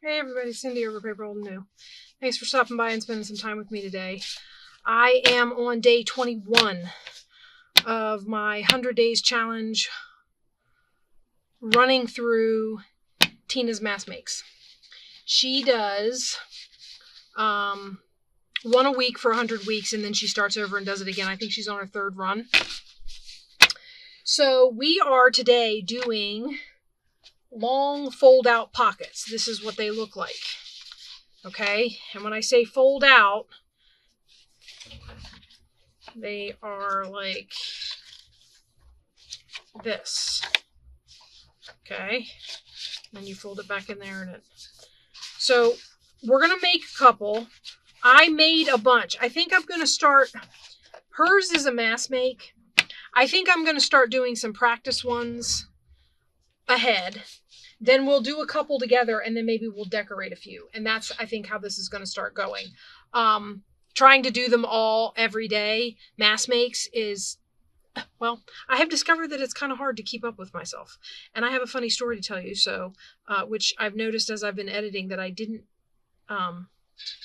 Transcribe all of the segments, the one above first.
Hey everybody, Cindy over paper.old.new. Thanks for stopping by and spending some time with me today. I am on day 21 of my 100 days challenge running through Tina's mass makes. She does one a week for 100 weeks and then she starts over and does it again. I think she's on her third run. So we are today doing long fold out pockets. This is what they look like. Okay, and when I say fold out, they are like this. Okay, and then you fold it back in there and so we're gonna make a couple. I made a bunch. I think I'm gonna start. Hers is a mass make. I think I'm gonna start doing some practice ones ahead. Then we'll do a couple together and then maybe we'll decorate a few. And that's, I think, how this is going to start going. Trying to do them all every day, mass makes, is, well, I have discovered that it's kind of hard to keep up with myself. And I have a funny story to tell you, so, which I've noticed as I've been editing that I didn't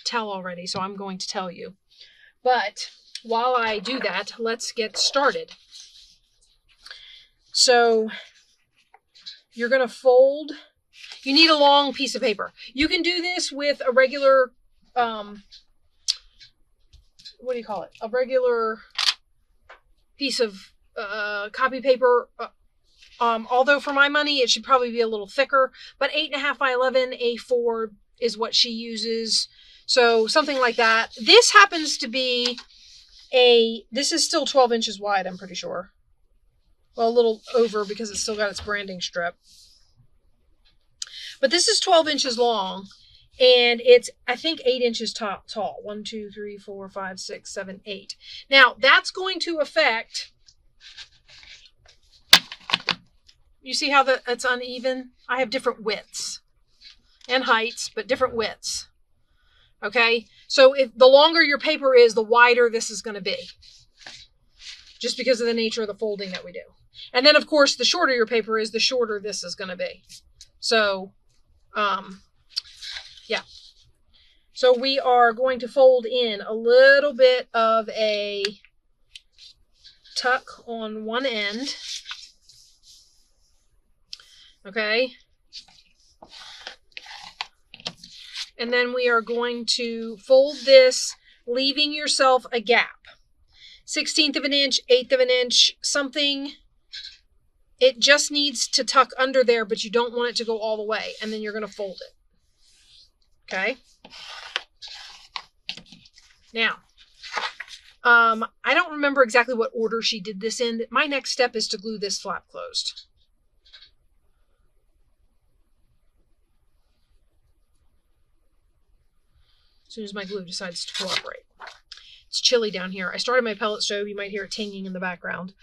tell already, so I'm going to tell you. But while I do that, let's get started. So you're going to fold. You need a long piece of paper. You can do this with a regular, what do you call it? A regular piece of copy paper. Although for my money, it should probably be a little thicker. But 8.5 by 11 A4 is what she uses. So something like that. This happens to be this is still 12 inches wide, I'm pretty sure. Well, a little over because it's still got its branding strip. But this is 12 inches long, and it's, I think, 8 inches tall. 1, 2, 3, 4, 5, 6, 7, 8. Now, that's going to affect, you see how it's uneven? I have different widths and heights, but different widths. Okay? So if the longer your paper is, the wider this is going to be. Just because of the nature of the folding that we do. And then, of course, the shorter your paper is, the shorter this is going to be. So, yeah. So we are going to fold in a little bit of a tuck on one end. Okay. And then we are going to fold this, leaving yourself a gap. 1/16 of an inch, 1/8 of an inch, something. It just needs to tuck under there, but you don't want it to go all the way. And then you're going to fold it. Okay? Now, I don't remember exactly what order she did this in. My next step is to glue this flap closed. As soon as my glue decides to cooperate. It's chilly down here. I started my pellet stove. You might hear it tinging in the background.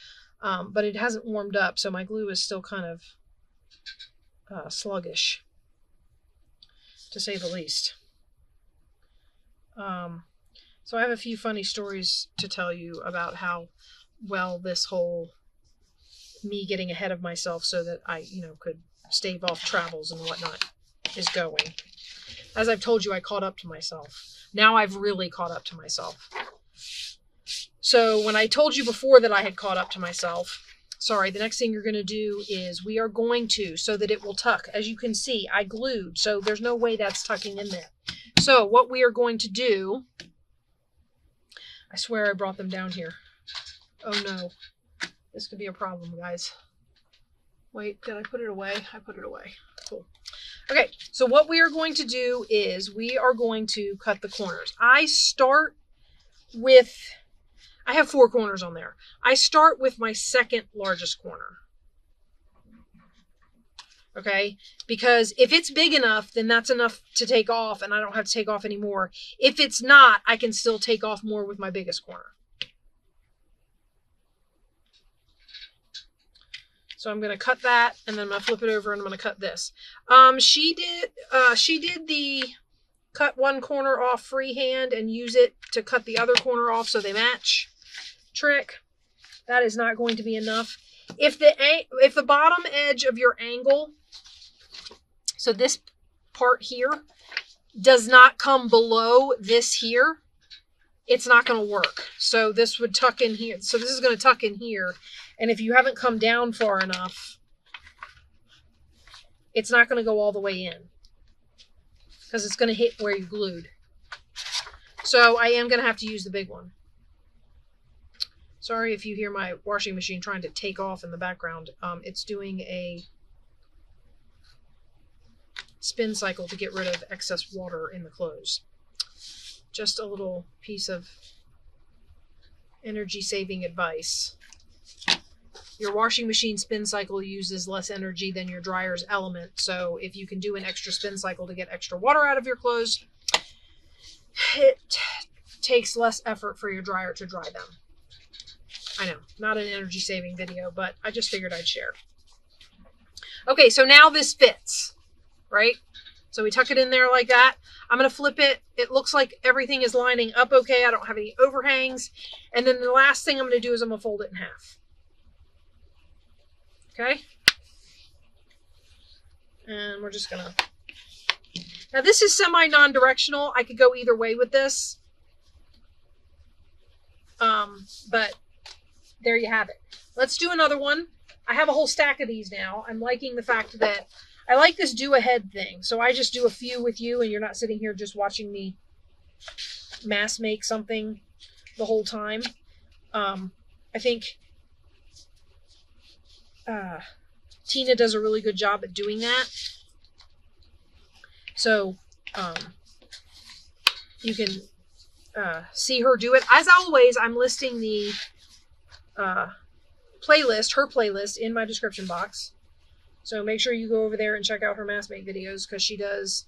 But it hasn't warmed up, so my glue is still kind of sluggish, to say the least. So I have a few funny stories to tell you about how well this whole me getting ahead of myself so that I, could stave off travels and whatnot is going. As I've told you, I caught up to myself. Now I've really caught up to myself. So when I told you before that I had caught up to myself, sorry, the next thing you're going to do is we are going to, so that it will tuck. As you can see, I glued, so there's no way that's tucking in there. So what we are going to do, I swear I brought them down here. Oh no, this could be a problem, guys. Wait, did I put it away? I put it away. Cool. Okay, so what we are going to do is we are going to cut the corners. I have 4 corners on there. I start with my second largest corner. Okay? Because if it's big enough, then that's enough to take off and I don't have to take off any more. If it's not, I can still take off more with my biggest corner. So I'm going to cut that and then I'm going to flip it over and I'm going to cut this. She did the cut one corner off freehand and use it to cut the other corner off so they match trick. That is not going to be enough. If the bottom edge of your angle, so this part here does not come below this here, it's not going to work. So this would tuck in here. So this is going to tuck in here. And if you haven't come down far enough, it's not going to go all the way in because it's going to hit where you glued. So I am going to have to use the big one. Sorry if you hear my washing machine trying to take off in the background. It's doing a spin cycle to get rid of excess water in the clothes. Just a little piece of energy saving advice. Your washing machine spin cycle uses less energy than your dryer's element. So if you can do an extra spin cycle to get extra water out of your clothes, it takes less effort for your dryer to dry them. I know, not an energy saving video, but I just figured I'd share. Okay, so now this fits, right? So we tuck it in there like that. I'm going to flip it. It looks like everything is lining up okay. I don't have any overhangs. And then the last thing I'm going to do is I'm going to fold it in half. Okay? And we're just going to... Now this is semi-non-directional. I could go either way with this. But there you have it. Let's do another one. I have a whole stack of these now. I'm liking the fact that I like this do ahead thing. So I just do a few with you and you're not sitting here just watching me mass make something the whole time. I think Tina does a really good job at doing that. So you can see her do it. As always, I'm listing the playlist, her playlist, in my description box. So make sure you go over there and check out her mass make videos because she does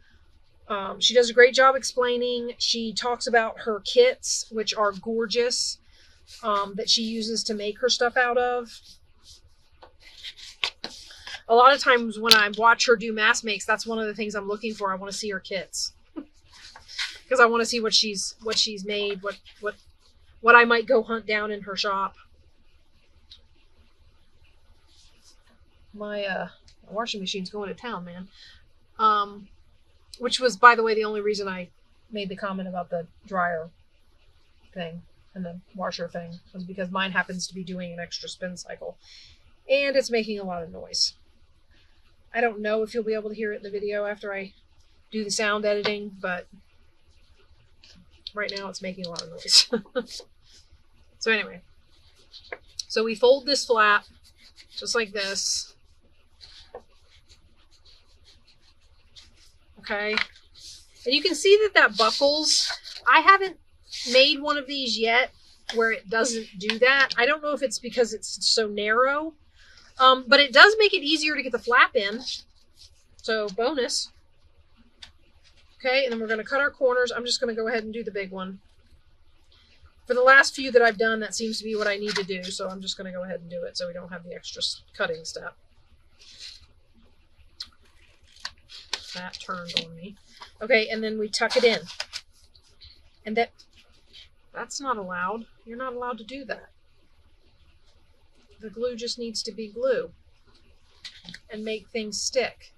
a great job explaining. She talks about her kits, which are gorgeous, that she uses to make her stuff out of. A lot of times when I watch her do mass makes, that's one of the things I'm looking for. I want to see her kits because I want to see what she's made, what I might go hunt down in her shop. My washing machine's going to town, man. Which was, by the way, the only reason I made the comment about the dryer thing and the washer thing was because mine happens to be doing an extra spin cycle. And it's making a lot of noise. I don't know if you'll be able to hear it in the video after I do the sound editing, but right now it's making a lot of noise. So anyway, so we fold this flat just like this. Okay, and you can see that buckles. I haven't made one of these yet where it doesn't do that. I don't know if it's because it's so narrow, but it does make it easier to get the flap in. So bonus. Okay, and then we're going to cut our corners. I'm just going to go ahead and do the big one. For the last few that I've done, that seems to be what I need to do, so I'm just going to go ahead and do it so we don't have the extra cutting step. That turned on me. Okay, and then we tuck it in. And that's not allowed. You're not allowed to do that. The glue just needs to be glue and make things stick.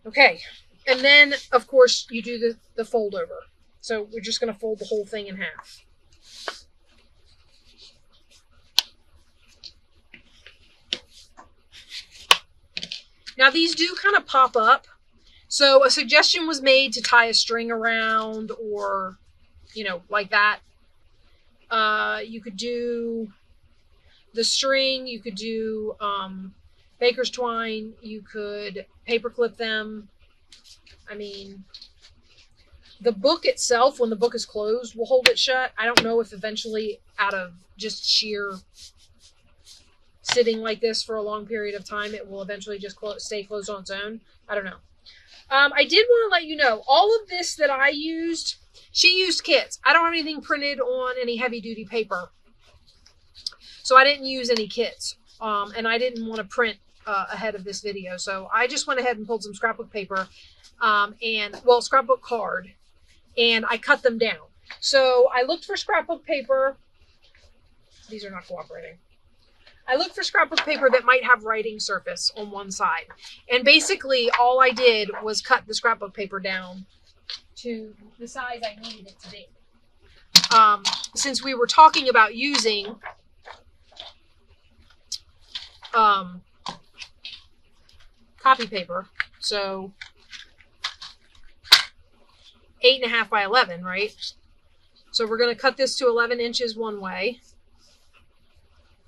Okay, and then, of course, you do the fold over. So we're just going to fold the whole thing in half. Now these do kind of pop up. So a suggestion was made to tie a string around or, you know, like that. You could do the string, you could do baker's twine, you could paper clip them. I mean, the book itself, when the book is closed, will hold it shut. I don't know if eventually out of just sheer sitting like this for a long period of time, it will eventually just stay closed on its own. I don't know. I did want to let you know, all of this that I used, she used kits. I don't have anything printed on any heavy duty paper. So I didn't use any kits. And I didn't want to print ahead of this video. So I just went ahead and pulled some scrapbook paper scrapbook card, and I cut them down. So I looked for scrapbook paper. These are not cooperating. I looked for scrapbook paper that might have writing surface on one side. And basically all I did was cut the scrapbook paper down to the size I needed it to be. Since we were talking about using copy paper, so 8.5 by 11, right? So we're going to cut this to 11 inches one way.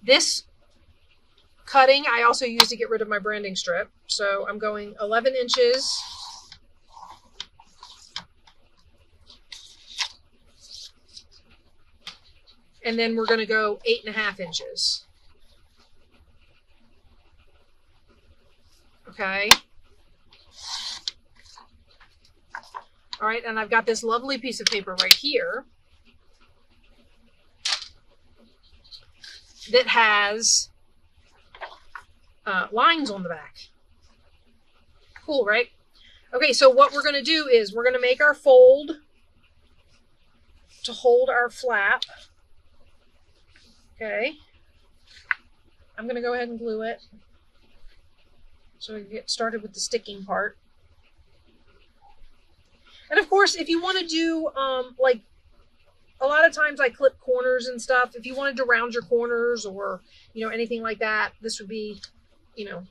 This cutting I also use to get rid of my branding strip. So I'm going 11 inches. And then we're going to go 8.5 inches. Okay. All right, and I've got this lovely piece of paper right here that has lines on the back. Cool, right? Okay, so what we're going to do is we're going to make our fold to hold our flap. Okay. I'm going to go ahead and glue it so we can get started with the sticking part. And of course, if you want to do, like, a lot of times I clip corners and stuff. If you wanted to round your corners or, you know, anything like that, this would be, you know,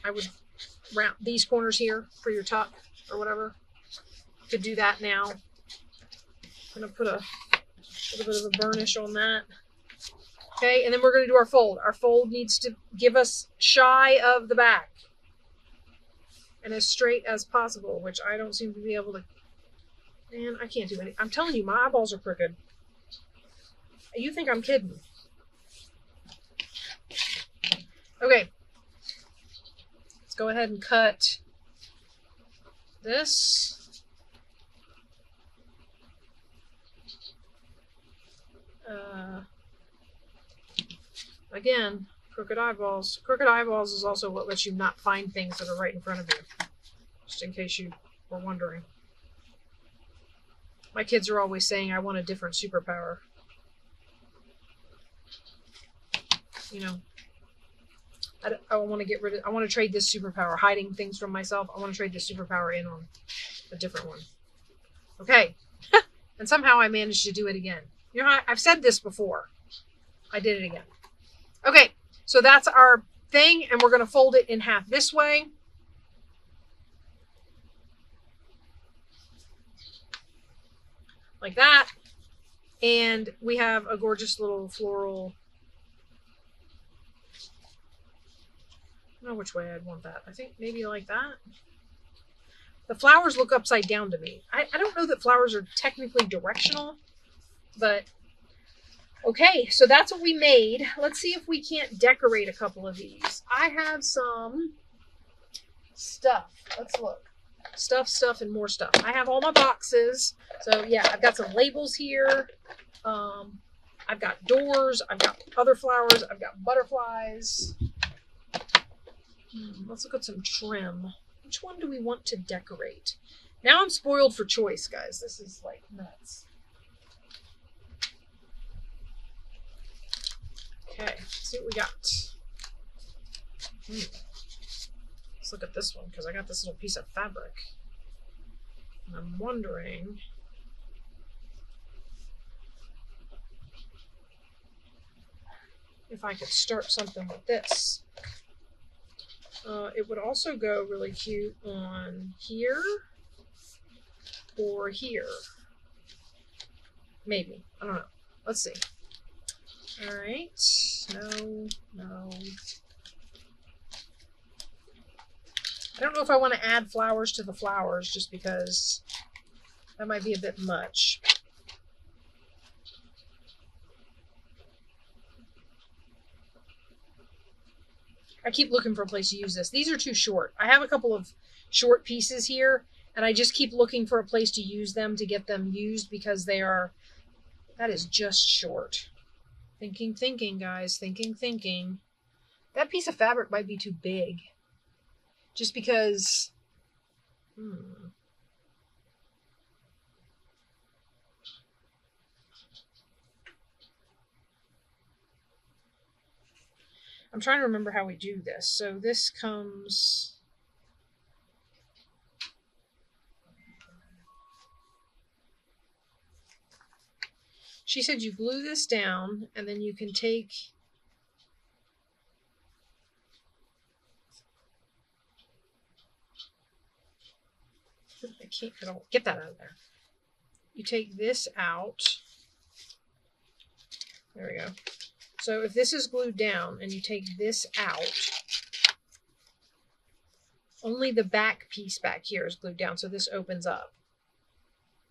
I would round these corners here for your tuck or whatever. You could do that now. I'm going to put a little bit of a burnish on that. Okay, and then we're going to do our fold. Our fold needs to give us shy of the back and as straight as possible, which I don't seem to be able to. Man, I can't do any. I'm telling you, my eyeballs are crooked. You think I'm kidding. Okay. Let's go ahead and cut this. Again, crooked eyeballs. Crooked eyeballs is also what lets you not find things that are right in front of you. Just in case you were wondering. My kids are always saying I want a different superpower. You know, I want to get rid of, I want to trade this superpower, hiding things from myself. I want to trade this superpower in on a different one. Okay. And somehow I managed to do it again. You know, I've said this before. I did it again. Okay. So that's our thing. And we're going to fold it in half this way. Like that. And we have a gorgeous little floral. I don't know which way I'd want that. I think maybe like that. The flowers look upside down to me. I don't know that flowers are technically directional, but okay, so that's what we made. Let's see if we can't decorate a couple of these. I have some stuff. Let's look. Stuff, and more stuff. I have all my boxes. So yeah, I've got some labels here. I've got doors. I've got other flowers. I've got butterflies. Let's look at some trim. Which one do we want to decorate? Now I'm spoiled for choice, guys. This is like nuts. Okay, let's see what we got. Let's look at this one because I got this little piece of fabric. And I'm wondering if I could start something with this. It would also go really cute on here or here. Maybe. I don't know. Let's see. All right. No. I don't know if I want to add flowers to the flowers just because that might be a bit much. I keep looking for a place to use this. These are too short. I have a couple of short pieces here, and I just keep looking for a place to use them to get them used because they are, that is just short. Thinking, guys. Thinking. That piece of fabric might be too big. Just because, I'm trying to remember how we do this. So this comes... She said you glue this down, and then you can take... I don't get that out of there. You take this out. There we go. So if this is glued down and you take this out, only the back piece back here is glued down. So this opens up.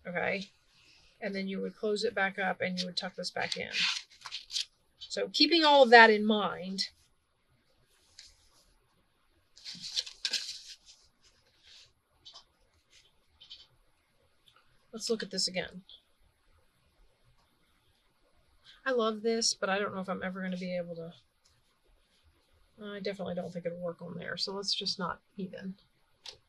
Okay. And then you would close it back up and you would tuck this back in. So keeping all of that in mind, let's look at this again. I love this, but I don't know if I'm ever going to be able to. I definitely don't think it'll work on there. So let's just not even.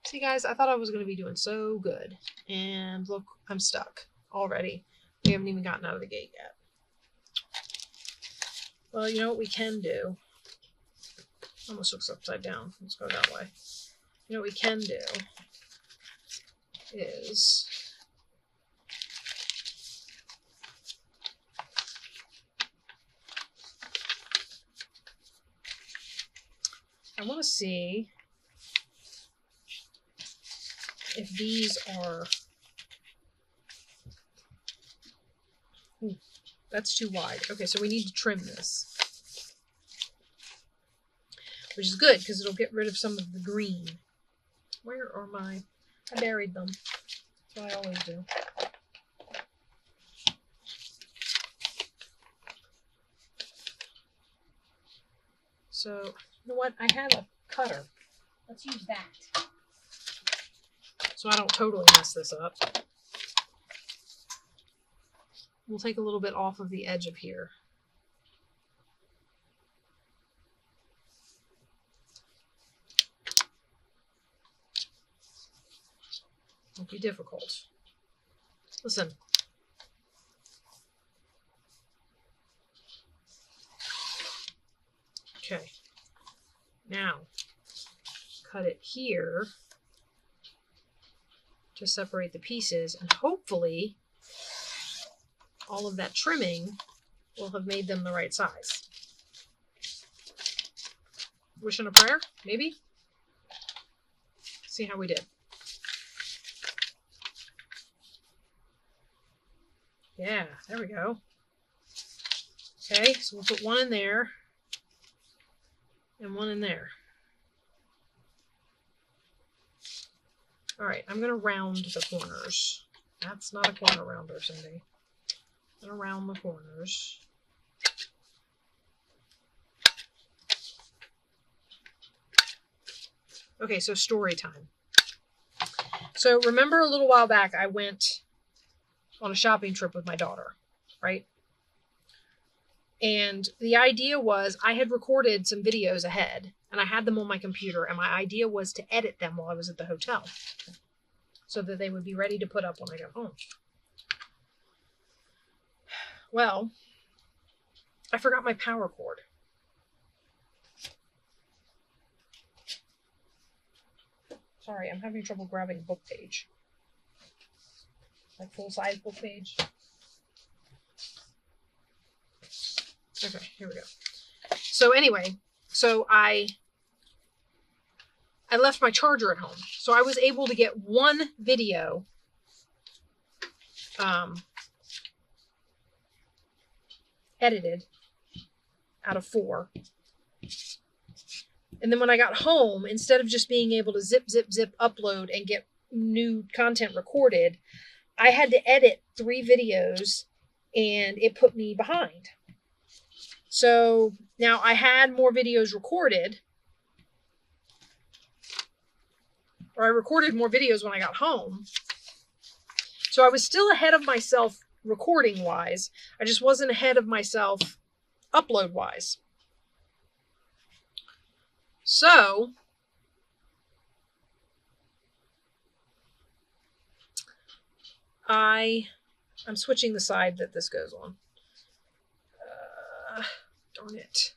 See, guys, I thought I was going to be doing so good. And look, I'm stuck already. We haven't even gotten out of the gate yet. Well, you know what we can do? Almost looks upside down. Let's go that way. You know what we can do is... I want to see if these are... Ooh, that's too wide. Okay, so we need to trim this. Which is good, because it'll get rid of some of the green. Where are my... I buried them. That's what I always do. So, you know what? I have a cutter. Let's use that. So I don't totally mess this up. We'll take a little bit off of the edge of here. Won't be difficult. Listen. Okay. Now, cut it here to separate the pieces, and hopefully all of that trimming will have made them the right size. Wish and a prayer, maybe? See how we did. Yeah, there we go. Okay, so we'll put one in there and one in there. All right, I'm going to round the corners. That's not a corner rounder, Cindy. I'm going to round the corners. Okay, so story time. So remember a little while back, I went on a shopping trip with my daughter, right? And the idea was I had recorded some videos ahead and I had them on my computer, and my idea was to edit them while I was at the hotel so that they would be ready to put up when I got home. Well, I forgot my power cord. Sorry, I'm having trouble grabbing book page. Like full-size book page. Okay, here we go. So anyway, so I left my charger at home. So I was able to get one video edited out of 4. And then when I got home, instead of just being able to zip, zip, zip, upload and get new content recorded, I had to edit 3 videos and it put me behind. So now I had more videos recorded, or I recorded more videos when I got home. So I was still ahead of myself recording wise. I just wasn't ahead of myself upload wise. So I'm switching the side that this goes on. Darn it.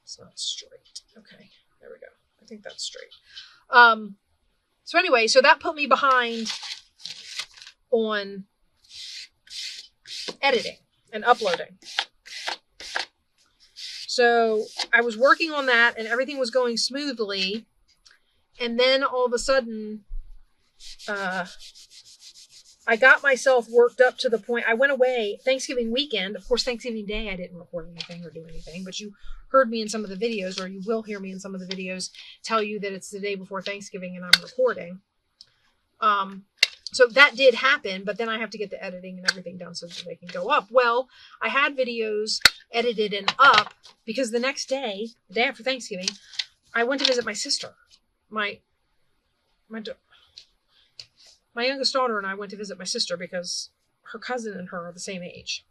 It's not straight. Okay, there we go. I think that's straight. So anyway, so that put me behind on editing and uploading. So I was working on that and everything was going smoothly. And then all of a sudden, I got myself worked up to the point. I went away Thanksgiving weekend. Of course, Thanksgiving Day, I didn't record anything or do anything, but you heard me in some of the videos, or you will hear me in some of the videos, tell you that it's the day before Thanksgiving and I'm recording. So that did happen, but then I have to get the editing and everything done so that they can go up. Well, I had videos edited and up because the next day, the day after Thanksgiving, I went to visit my sister. My youngest daughter and I went to visit my sister because her cousin and her are the same age.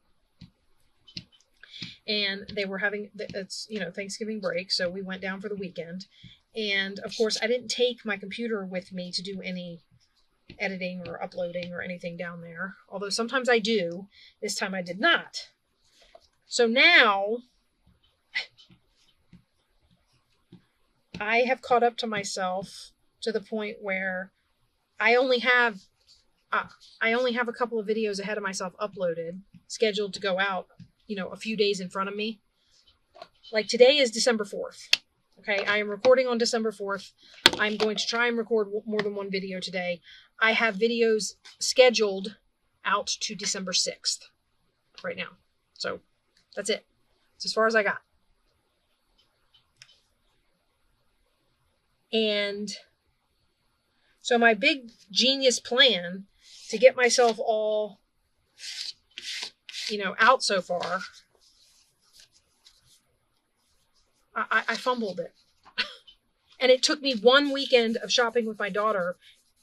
And they were having, it's, Thanksgiving break. So we went down for the weekend. And of course, I didn't take my computer with me to do any editing or uploading or anything down there. Although sometimes I do. This time I did not. So now I have caught up to myself to the point where I only have a couple of videos ahead of myself uploaded, scheduled to go out, a few days in front of me. Like today is December 4th. Okay, I am recording on December 4th. I'm going to try and record more than one video today. I have videos scheduled out to December 6th right now. So that's it. It's as far as I got. And so my big genius plan to get myself all, out so far, I fumbled it. And it took me one weekend of shopping with my daughter.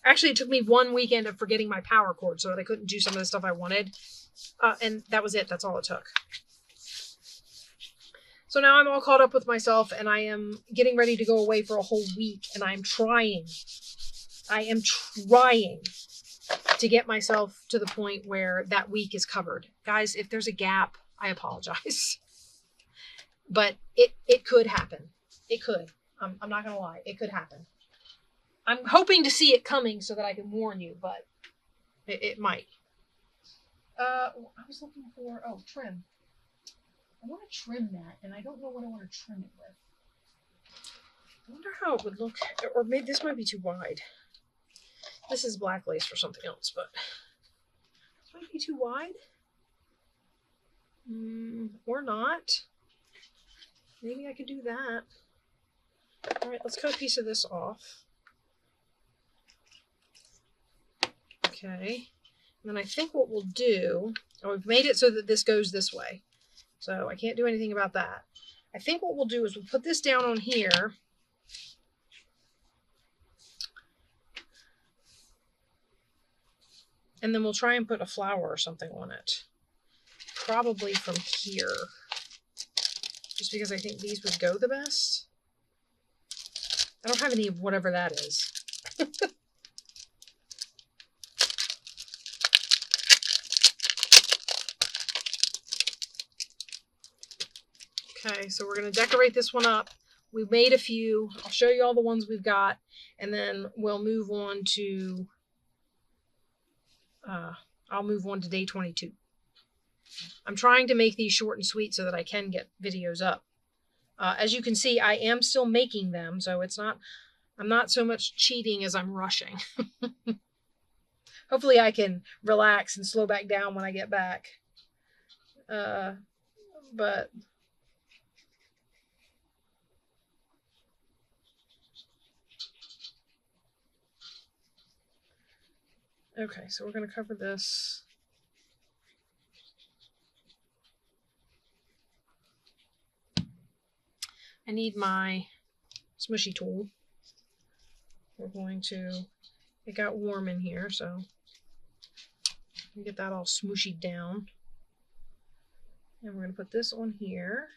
Actually, it took me one weekend of forgetting my power cord so that I couldn't do some of the stuff I wanted. And that was it. That's all it took. So now I'm all caught up with myself and I am getting ready to go away for a whole week. And I am trying to get myself to the point where that week is covered. Guys, if there's a gap, I apologize. But it could happen. It could. I'm not going to lie. It could happen. I'm hoping to see it coming so that I can warn you, but it might. I was looking for, trim. I want to trim that, and I don't know what I want to trim it with. I wonder how it would look, or maybe this might be too wide. This is black lace for something else, but this might be too wide. Or not. Maybe I could do that. All right, let's cut a piece of this off. Okay. And then I think what we'll do, we've made it so that this goes this way. So I can't do anything about that. I think what we'll do is we'll put this down on here. And then we'll try and put a flower or something on it. Probably from here. Just because I think these would go the best. I don't have any of whatever that is. Okay, so we're going to decorate this one up. We've made a few. I'll show you all the ones we've got. And then we'll move on to... I'll move on to day 22. I'm trying to make these short and sweet so that I can get videos up. As you can see, I am still making them, so I'm not so much cheating as I'm rushing. Hopefully I can relax and slow back down when I get back. But okay, so we're going to cover this. I need my smushy tool. We're going to, it got warm in here, so get that all smooshy down. And we're going to put this on here,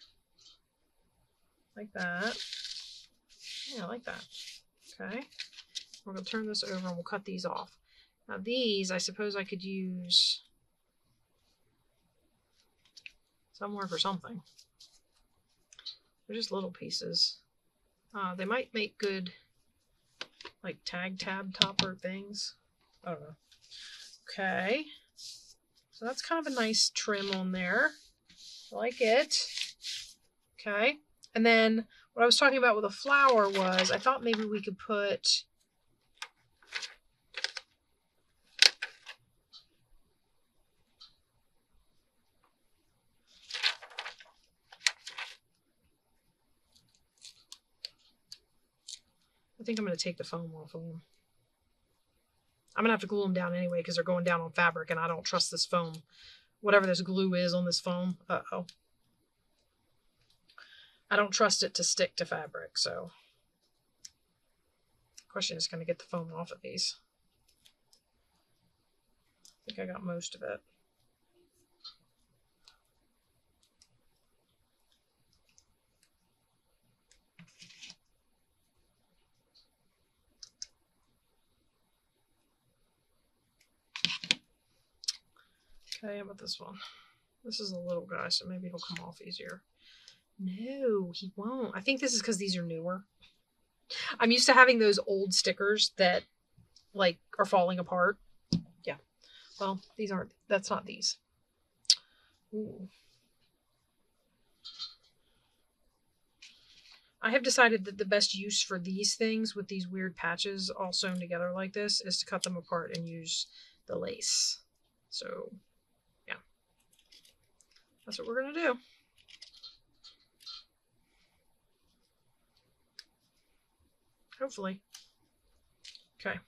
like that. Yeah, like that. Okay. We're going to turn this over and we'll cut these off. Now these, I suppose I could use somewhere for something. They're just little pieces. They might make good, like, tag tab topper things. I don't know. Okay. So that's kind of a nice trim on there. I like it. Okay. And then what I was talking about with a flower was I thought maybe we could put... I think I'm going to take the foam off of them. I'm going to have to glue them down anyway because they're going down on fabric and I don't trust this foam. Whatever this glue is on this foam. Uh-oh. I don't trust it to stick to fabric, so... Question is, can I get the foam off of these? I think I got most of it. Okay, how about this one? This is a little guy, so maybe he'll come off easier. No, he won't. I think this is because these are newer. I'm used to having those old stickers that, like, are falling apart. Yeah. Well, these aren't. That's not these. Ooh. I have decided that the best use for these things with these weird patches all sewn together like this is to cut them apart and use the lace. So, yeah. That's what we're going to do. Hopefully. Okay.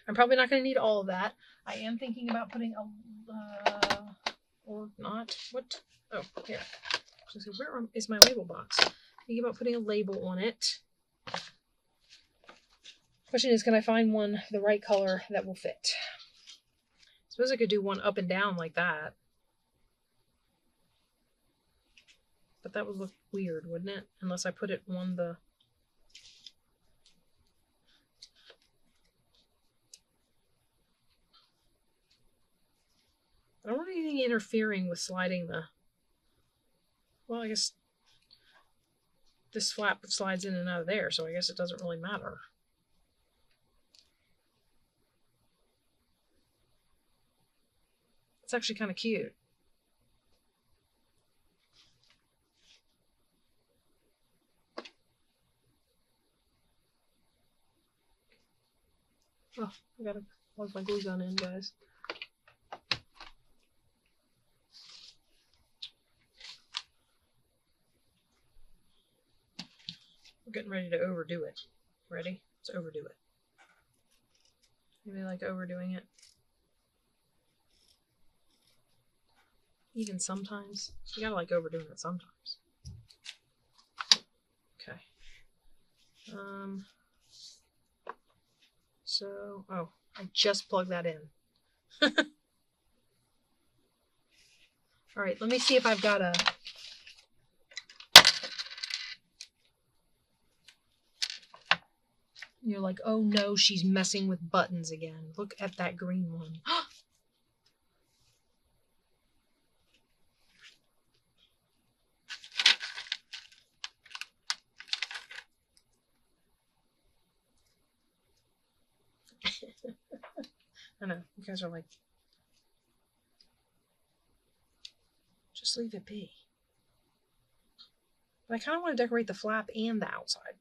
I'm probably not going to need all of that. I am thinking about putting a... or not. What? Oh, here. So where is my label box? Thinking about putting a label on it. Question is, can I find one the right color that will fit? I suppose I could do one up and down like that. But that would look weird, wouldn't it? Unless I put it on the... I don't want anything interfering with sliding the... Well, I guess this flap slides in and out of there, so I guess it doesn't really matter. It's actually kind of cute. Oh, I gotta plug my glue gun in, guys. We're getting ready to overdo it. Ready? Let's overdo it. Maybe like overdoing it. Even sometimes. You gotta like overdoing it sometimes. Okay. So, oh, I just plugged that in. All right, let me see if I've got a... You're like, oh no, she's messing with buttons again. Look at that green one. I know, you guys are like, just leave it be. But I kind of want to decorate the flap and the outside.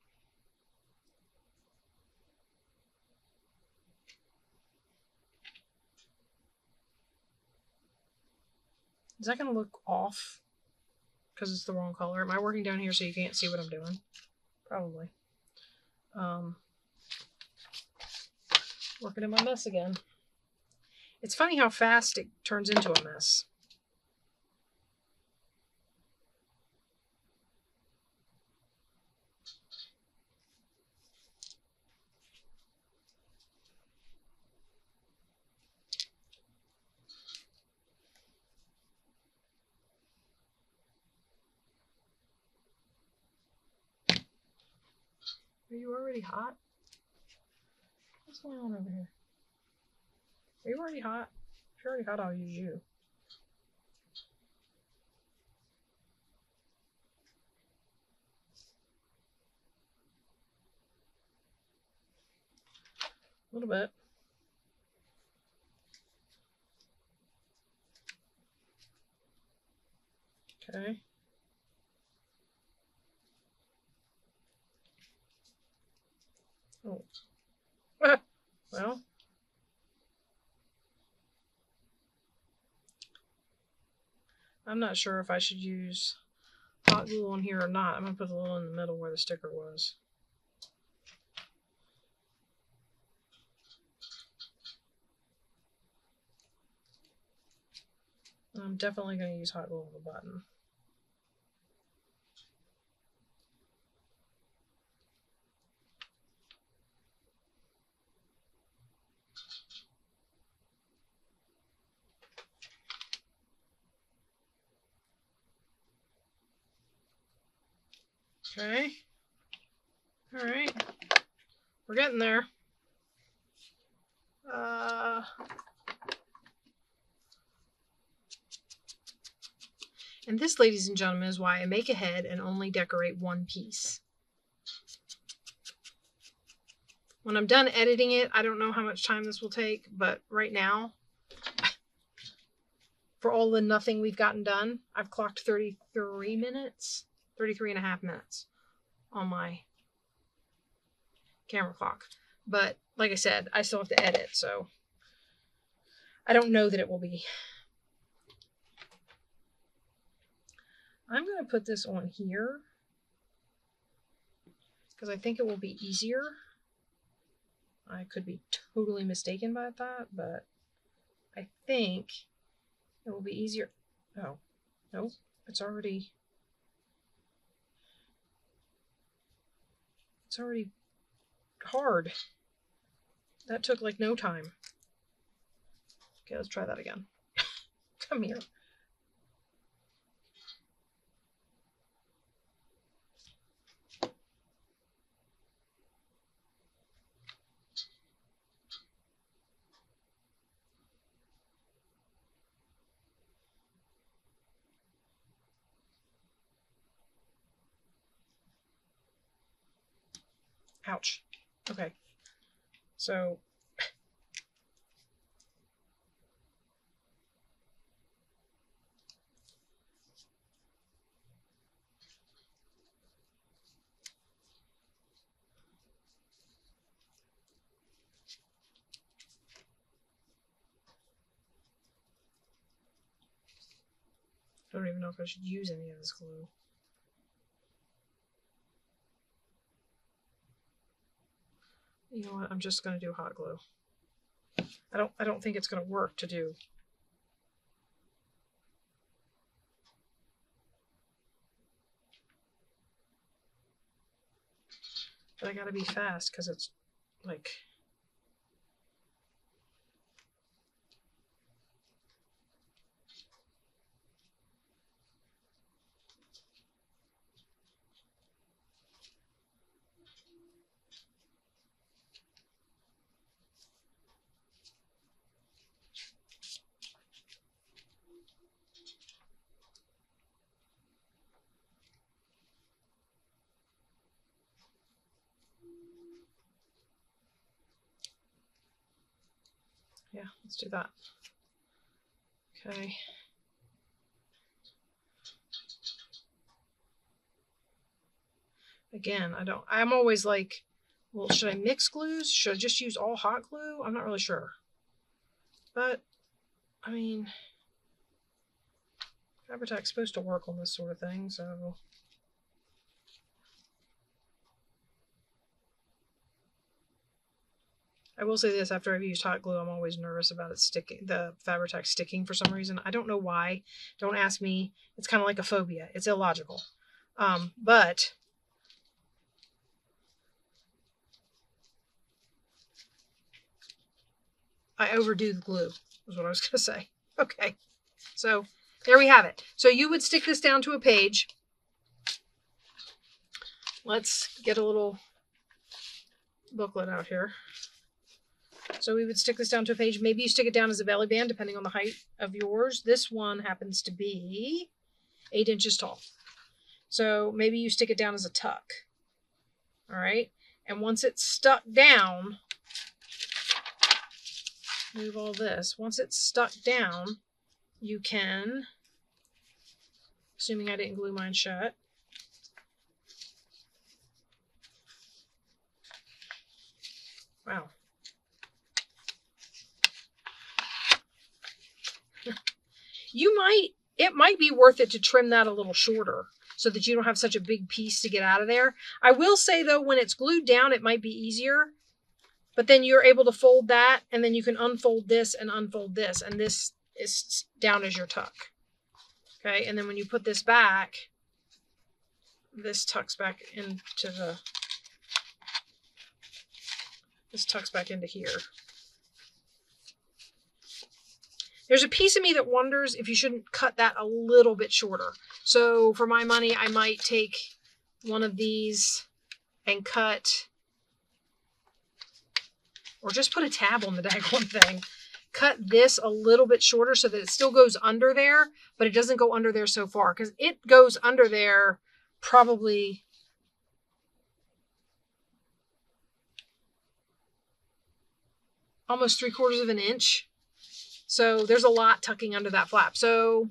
Is that going to look off because it's the wrong color? Am I working down here so you can't see what I'm doing? Probably. Working in my mess again. It's funny how fast it turns into a mess. Are you already hot? What's going on over here? Are you already hot? If you're already hot, I'll use you. A little bit. Okay. Oh. Well. I'm not sure if I should use hot glue on here or not. I'm going to put a little in the middle where the sticker was. I'm definitely going to use hot glue on the button. Okay. All right. We're getting there. And this, ladies and gentlemen, is why I make a head and only decorate one piece. When I'm done editing it, I don't know how much time this will take, but right now, for all the nothing we've gotten done, I've clocked 33 minutes, 33 and a half minutes on my camera clock. But like I said, I still have to edit, so I don't know that it will be. I'm going to put this on here because I think it will be easier. I could be totally mistaken by that, but I think it will be easier. Oh, nope, it's already hard. That took like no time. Okay, let's try that again. Come here. Ouch. Okay. So I don't even know if I should use any of this glue. You know what? I'm just going to do hot glue. I don't think it's going to work to do. But I got to be fast because it's like... Yeah, let's do that. Okay. Again, I'm always like, well, should I mix glues? Should I just use all hot glue? I'm not really sure. But, I mean, Fabri-Tac's supposed to work on this sort of thing, so... I will say this, after I've used hot glue, I'm always nervous about it sticking, the Fabri-Tac sticking for some reason. I don't know why. Don't ask me. It's kind of like a phobia. It's illogical. But I overdo the glue, is what I was going to say. Okay, so there we have it. So you would stick this down to a page. Let's get a little booklet out here. So we would stick this down to a page. Maybe you stick it down as a belly band, depending on the height of yours. This one happens to be 8 inches tall. So maybe you stick it down as a tuck. All right. And once it's stuck down, move all this. Once it's stuck down, you can, assuming I didn't glue mine shut, wow. It might be worth it to trim that a little shorter so that you don't have such a big piece to get out of there. I will say though, when it's glued down, it might be easier, but then you're able to fold that and then you can unfold this and unfold this, and this is down as your tuck. Okay, and then when you put this back, this tucks back into here. There's a piece of me that wonders if you shouldn't cut that a little bit shorter. So for my money, I might take one of these and cut, or just put a tab on the daggone thing. Cut this a little bit shorter so that it still goes under there, but it doesn't go under there so far, because it goes under there probably almost 3/4 of an inch. So there's a lot tucking under that flap. So,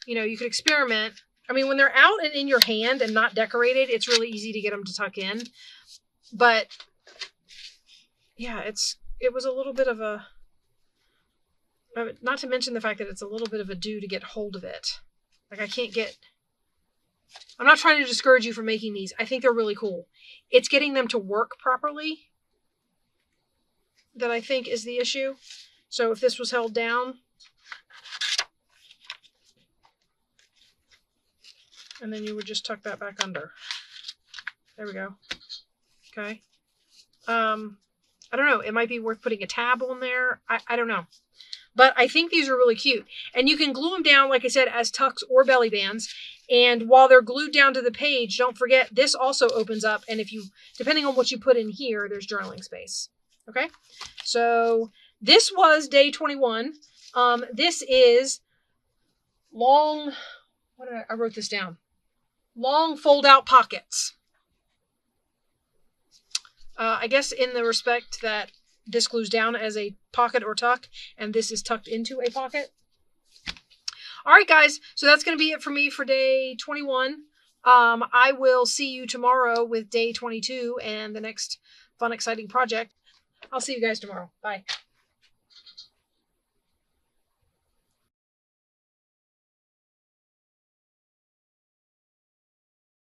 you know, you could experiment. I mean, when they're out and in your hand and not decorated, it's really easy to get them to tuck in. But yeah, it was a little bit of a, not to mention the fact that it's a little bit of a do to get hold of it. Like I'm not trying to discourage you from making these. I think they're really cool. It's getting them to work properly that I think is the issue. So if this was held down, and then you would just tuck that back under. There we go. Okay. I don't know. It might be worth putting a tab on there. I don't know. But I think these are really cute. And you can glue them down, like I said, as tucks or belly bands. And while they're glued down to the page, don't forget, this also opens up. And depending on what you put in here, there's journaling space. Okay. So this was day 21. This is long, I wrote this down. Long fold out pockets. I guess in the respect that this glues down as a pocket or tuck, and this is tucked into a pocket. All right, guys. So that's going to be it for me for day 21. I will see you tomorrow with day 22 and the next fun, exciting project. I'll see you guys tomorrow. Bye.